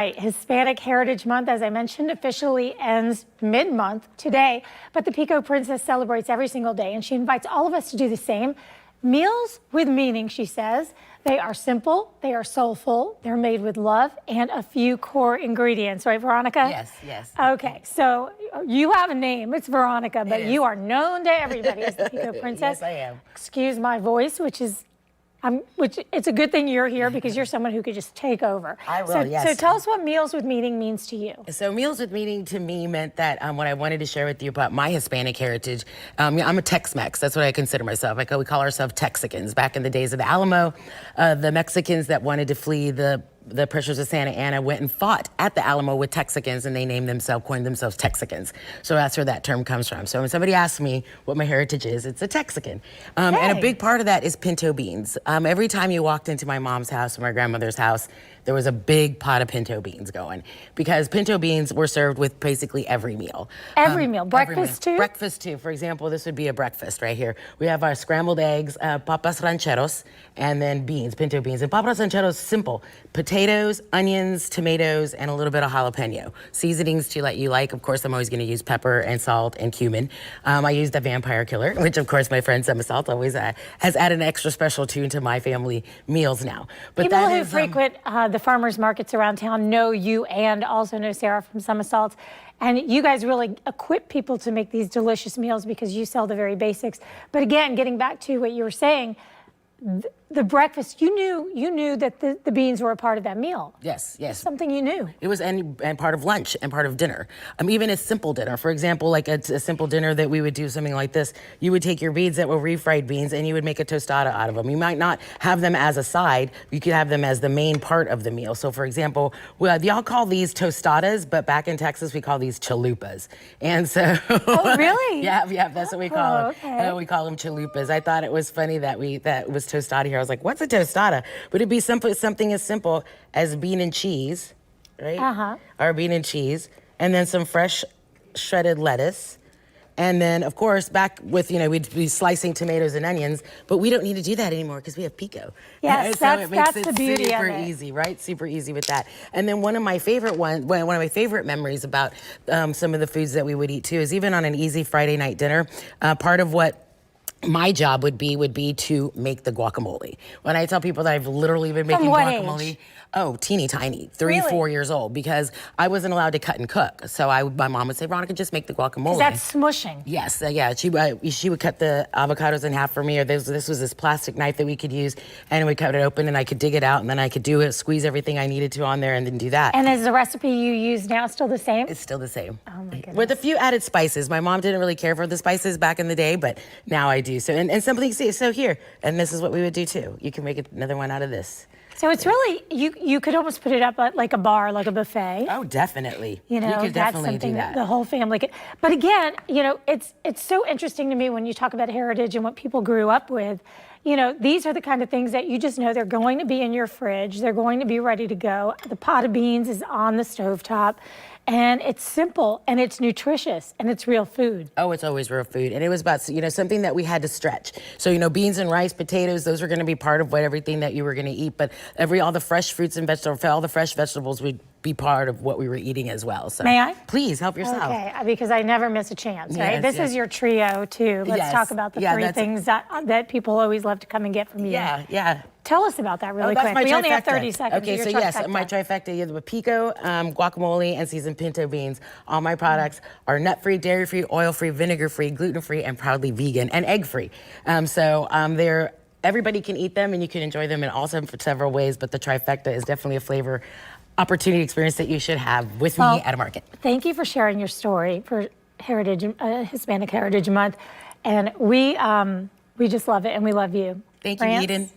Right, Hispanic Heritage Month, as I mentioned, officially ends mid-month today, but the Pico Princess celebrates every single day, and she invites all of us to do the same. Meals with meaning, she says. They are simple, they are soulful, they're made with love, and a few core ingredients, right, Veronica? Yes, yes. Okay, so you have a name, it's Veronica, but you are known to everybody as the Pico Princess. Yes, I am. Excuse my voice, which it's a good thing you're here because you're someone who could just take over. I will, yes. So tell us what Meals with Meaning means to you. So Meals with Meaning to me meant that what I wanted to share with you about my Hispanic heritage. I'm a Tex-Mex. That's what I consider myself. We call ourselves Texicans. Back in the days of the Alamo, the Mexicans that wanted to flee the pressures of Santa Anna went and fought at the Alamo with Texicans, and they coined themselves Texicans. So that's where that term comes from. So when somebody asks me what my heritage is, it's a Texican. And a big part of that is pinto beans. Every time you walked into my mom's house or my grandmother's house, there was a big pot of pinto beans going, because pinto beans were served with basically every meal. Every meal. Breakfast too? Breakfast too. For example, this would be a breakfast right here. We have our scrambled eggs, papas rancheros, and then beans, pinto beans. And papas rancheros, simple. Potatoes, onions, tomatoes, and a little bit of jalapeno. Seasonings to let you like. Of course, I'm always going to use pepper and salt and cumin. I use the vampire killer, which of course my friend Summer Salt always has added an extra special tune to my family meals now. But people who frequent the farmers markets around town know you and also know Sarah from Summer Salt. And you guys really equip people to make these delicious meals because you sell the very basics. But again, getting back to what you were saying, the breakfast, you knew that the beans were a part of that meal. Yes, yes. Something you knew. It was and part of lunch and part of dinner. Even a simple dinner. For example, like a simple dinner that we would do something like this. You would take your beans that were refried beans and you would make a tostada out of them. You might not have them as a side. You could have them as the main part of the meal. So for example, y'all call these tostadas, but back in Texas we call these chalupas. And so oh, really? Yeah, that's what we call them. Okay. We call them chalupas. I thought it was funny that was tostada here. I was like, what's a tostada? But it'd be something as simple as bean and cheese, right? Or bean and cheese, and then some fresh shredded lettuce. And then, of course, back with, we'd be slicing tomatoes and onions, but we don't need to do that anymore because we have Pico. Yes, so it makes that's the beauty super of it. easy, right? Super easy with that. And then one of my favorite memories about some of the foods that we would eat too is even on an easy Friday night dinner, part of what my job would be to make the guacamole. When I tell people that I've literally been making guacamole, teeny tiny, 4 years old, because I wasn't allowed to cut and cook. So my mom would say, Veronica, just make the guacamole. That's smushing. Yes, yeah. She would cut the avocados in half for me, or this was this plastic knife that we could use, and we cut it open, and I could dig it out, and then I could do it, squeeze everything I needed to on there, and then do that. And is the recipe you use now still the same? It's still the same. Oh my goodness. With a few added spices. My mom didn't really care for the spices back in the day, but now I do. So and something, so here, and this is what we would do too. You can make another one out of this. So it's really, you could almost put it up at like a bar, like a buffet. Oh, definitely. You could that's something that the whole family could. But again, it's so interesting to me when you talk about heritage and what people grew up with. These are the kind of things that you just know they're going to be in your fridge. They're going to be ready to go. The pot of beans is on the stovetop. And it's simple, and it's nutritious, and it's real food. Oh, it's always real food. And it was about, something that we had to stretch. So, beans and rice, potatoes, those were going to be part of everything that you were going to eat. But all the fresh fruits and vegetables, all the fresh vegetables would be part of what we were eating as well. So may I? Please, help yourself. Okay, because I never miss a chance, right? Yes, this is your trio, too. Let's talk about the three things that people always love to come and get from you. Yeah. Tell us about that really quick. We only have 30 seconds. Okay, so yes, my trifecta, you have the Pico, guacamole, and seasoned pinto beans. All my products are nut-free, dairy-free, oil-free, vinegar-free, gluten-free, and proudly vegan and egg-free. Everybody can eat them, and you can enjoy them in several ways, but the trifecta is definitely a flavor opportunity experience that you should have with me at a market. Thank you for sharing your story for Hispanic Heritage Month, and we just love it, and we love you. Thank you, Eden.